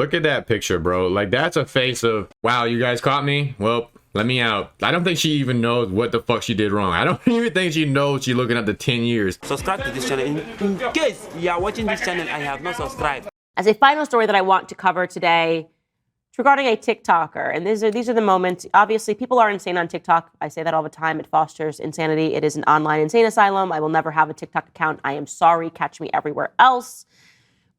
Look at that picture, bro. Like, that's a face of, wow, you guys caught me? Well, let me out. I don't think she even knows what the fuck she did wrong. I don't even think she knows she's looking at the 10 years. Subscribe to this channel. In case you are watching this channel and you have not subscribed. As a final story that I want to cover today, it's regarding a TikToker. And these are the moments. Obviously, people are insane on TikTok. I say that all the time. It fosters insanity. It is an online insane asylum. I will never have a TikTok account. I am sorry. Catch me everywhere else.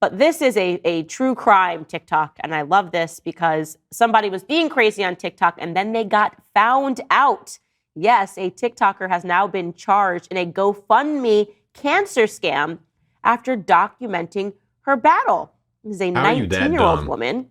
But this is a true crime TikTok, and I love this because somebody was being crazy on TikTok, and then they got found out. Yes, a TikToker has now been charged in a GoFundMe cancer scam after documenting her battle. This is a 19-year-old woman.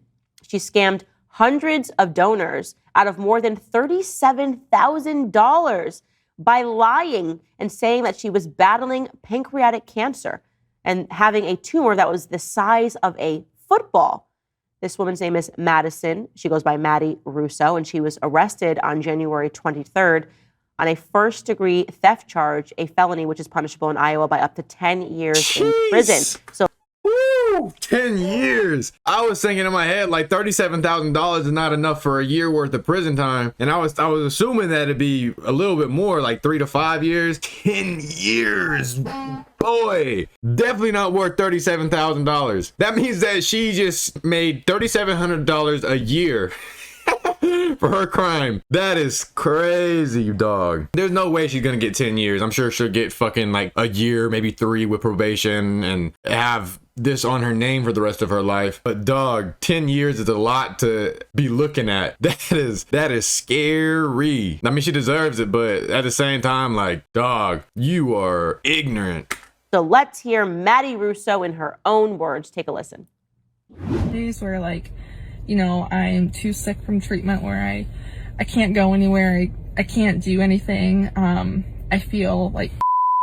She scammed hundreds of donors out of more than $37,000 by lying and saying that she was battling pancreatic cancer and having a tumor that was the size of a football. This woman's name is Madison. She goes by Maddie Russo, and she was arrested on January 23rd on a first-degree theft charge, a felony which is punishable in Iowa by up to 10 years in prison. So, 10 years. I was thinking in my head like $37,000 is not enough for a year worth of prison time, and I was assuming that it'd be a little bit more, like 3 to 5 years. 10 years, boy, definitely not worth $37,000. That means that she just made $3,700 a year for her crime. That is crazy, dog. There's no way she's gonna get 10 years. I'm sure she'll get fucking like a year, maybe 3 with probation, and have this on her name for the rest of her life. But dog, 10 years is a lot to be looking at. That is scary. I mean, she deserves it, but at the same time, like, dog, you are ignorant. So let's hear Maddie Russo in her own words. Take a listen. Days where, like, you know, I'm too sick from treatment, where I can't go anywhere, I can't do anything. I feel like,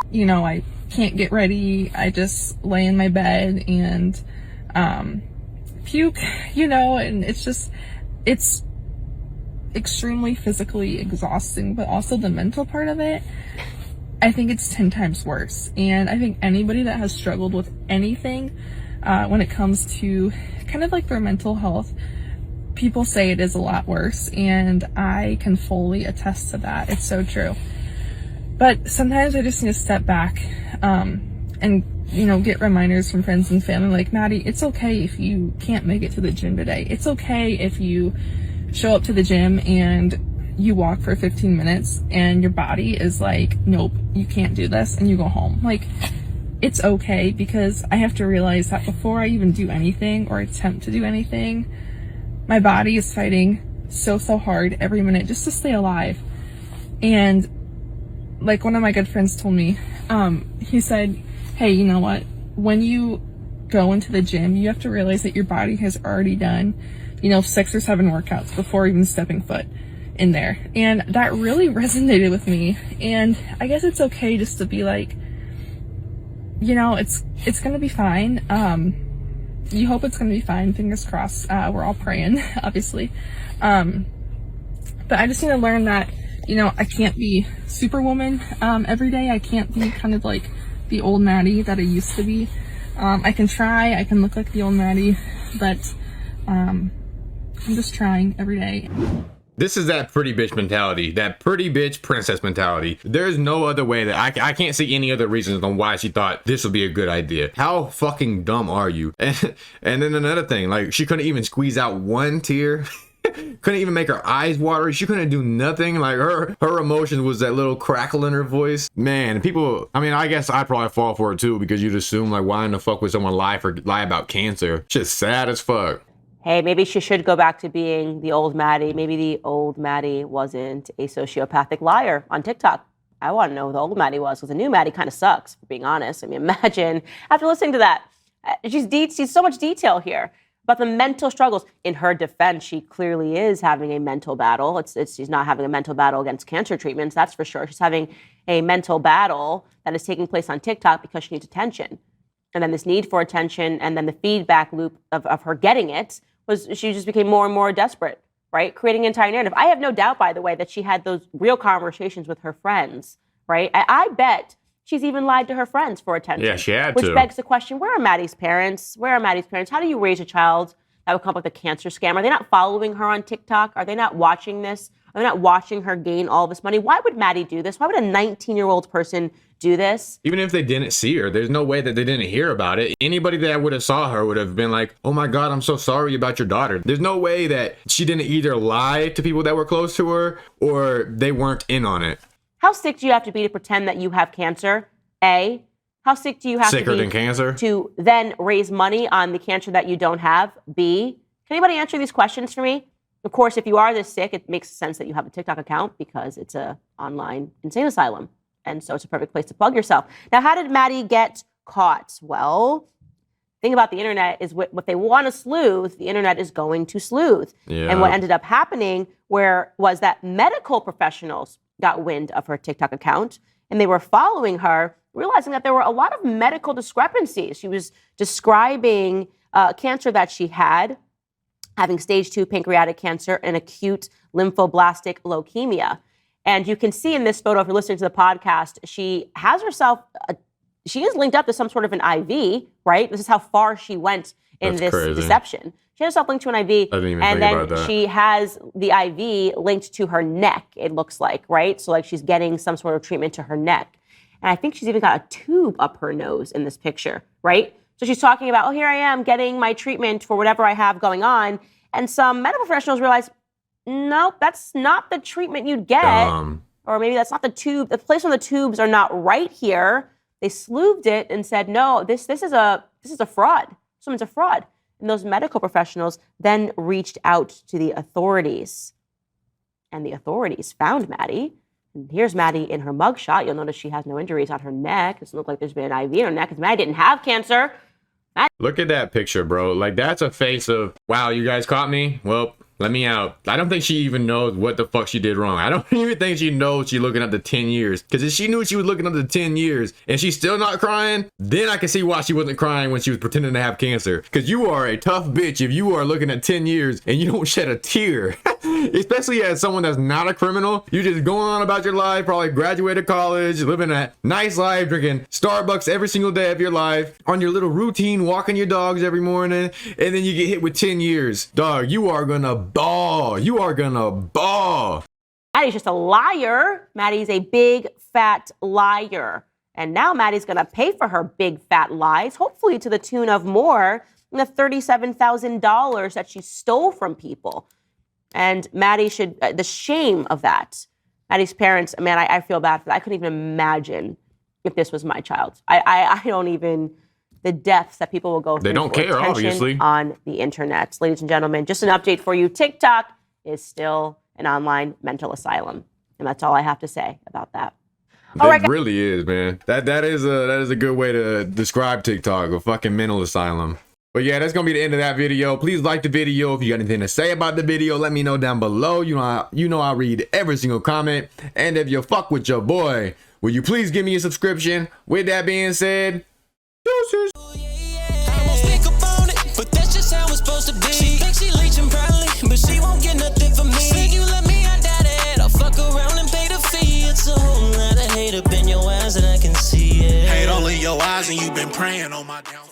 you know, I can't get ready. I just lay in my bed and puke, you know, and it's extremely physically exhausting, but also the mental part of it, I think it's 10 times worse. And I think anybody that has struggled with anything when it comes to kind of like their mental health, people say it is a lot worse, and I can fully attest to that. It's so true. But sometimes I just need to step back and, you know, get reminders from friends and family like, Maddie, it's okay if you can't make it to the gym today. It's okay if you show up to the gym and you walk for 15 minutes and your body is like, nope, you can't do this, and you go home. Like, it's okay, because I have to realize that before I even do anything or attempt to do anything, my body is fighting so hard every minute just to stay alive. And like one of my good friends told me, he said, hey, you know what? When you go into the gym, you have to realize that your body has already done, you know, 6 or 7 workouts before even stepping foot in there. And that really resonated with me. And I guess it's okay just to be like, you know, it's gonna be fine. You hope it's gonna be fine. Fingers crossed. We're all praying, obviously. But I just need to learn that, you know, I can't be Superwoman every day. I can't be kind of like the old Maddie that I used to be. I can try. I can look like the old Maddie, but I'm just trying every day. This is that pretty bitch mentality, that pretty bitch princess mentality. There's no other way that I can't see any other reasons on why she thought this would be a good idea. How fucking dumb are you? And then another thing, like, she couldn't even squeeze out one tear. Couldn't even make her eyes watery. She couldn't do nothing. Like, her emotion was that little crackle in her voice. Man, people, I mean, I guess I probably fall for it too, because you'd assume, like, why in the fuck would someone lie about cancer? Shit's sad as fuck. Hey, maybe she should go back to being the old Maddie. Maybe the old Maddie wasn't a sociopathic liar on TikTok. I want to know who the old Maddie was, because the new Maddie kind of sucks, for being honest. I mean, imagine after listening to that. She's so much detail here about the mental struggles. In her defense, she clearly is having a mental battle. She's not having a mental battle against cancer treatments, that's for sure. She's having a mental battle that is taking place on TikTok because she needs attention. And then this need for attention, and then the feedback loop of her getting it, was she just became more and more desperate, right? Creating an entire narrative. I have no doubt, by the way, that she had those real conversations with her friends, right? I bet she's even lied to her friends for attention. Yeah, she had to. Which begs the question, where are Maddie's parents? Where are Maddie's parents? How do you raise a child that would come up with a cancer scam? Are they not following her on TikTok? Are they not watching this? Are they not watching her gain all this money? Why would Maddie do this? Why would a 19-year-old person do this? Even if they didn't see her, there's no way that they didn't hear about it. Anybody that would have saw her would have been like, oh my God, I'm so sorry about your daughter. There's no way that she didn't either lie to people that were close to her or they weren't in on it. How sick do you have to be to pretend that you have cancer? A. How sick do you have Sicker to be than cancer? to then raise money on the cancer that you don't have? B. Can anybody answer these questions for me? Of course, if you are this sick, it makes sense that you have a TikTok account because it's an online insane asylum. And so it's a perfect place to plug yourself. Now, how did Maddie get caught? Well, the thing about the internet is what they want to sleuth, the internet is going to sleuth. Yeah. And what ended up happening was that medical professionals got wind of her TikTok account and they were following her, realizing that there were a lot of medical discrepancies. She was describing cancer that she had, having stage 2 pancreatic cancer and acute lymphoblastic leukemia. And you can see in this photo, if you're listening to the podcast, she has herself, she is linked up to some sort of an IV, right? This is how far she went in this deception. She has herself linked to an IV. I didn't even think about that. She has the IV linked to her neck, it looks like, right? So like she's getting some sort of treatment to her neck. And I think she's even got a tube up her nose in this picture, right? So she's talking about, oh, here I am getting my treatment for whatever I have going on. And some medical professionals realize, nope, that's not the treatment you'd get. Or maybe that's not the tube. The place where the tubes are not right here. They sleuthed it and said, no, this is a fraud. Someone's a fraud. And those medical professionals then reached out to the authorities. And the authorities found Maddie. And here's Maddie in her mugshot. You'll notice she has no injuries on her neck. It doesn't look like there's been an IV in her neck because Maddie didn't have cancer. Look at that picture, bro. Like, that's a face of, wow, you guys caught me? Well, let me out. I don't think she even knows what the fuck she did wrong. I don't even think she knows she's looking up to 10 years. Because if she knew she was looking up to 10 years and she's still not crying, then I can see why she wasn't crying when she was pretending to have cancer. Because you are a tough bitch if you are looking at 10 years and you don't shed a tear. Especially as someone that's not a criminal. You're just going on about your life, probably graduated college, living a nice life, drinking Starbucks every single day of your life, on your little routine, walking your dogs every morning, and then you get hit with 10 years. Dog, you are gonna ball. You are gonna ball. Maddie's just a liar. Maddie's a big, fat liar. And now Maddie's gonna pay for her big, fat lies, hopefully to the tune of more than the $37,000 that she stole from people. And Maddie should, the shame of that. Maddie's parents, man, I feel bad for that. I couldn't even imagine if this was my child. I don't even, the deaths that people will go through. They don't care, obviously. On the internet. Ladies and gentlemen, just an update for you. TikTok is still an online mental asylum. And that's all I have to say about that. It really is, man. That is a good way to describe TikTok, a fucking mental asylum. But yeah, that's gonna be the end of that video. Please like the video. If you got anything to say about the video, let me know down below. You know I read every single comment. And if you fuck with your boy, will you please give me a subscription? With that being said, deuces. But she won't get nothing from me. Say you love me, I doubt it. I'll fuck around and pay the fee. It's a whole lot of hate up in your eyes and I can see it. Hate all in your eyes and you've been praying on my down.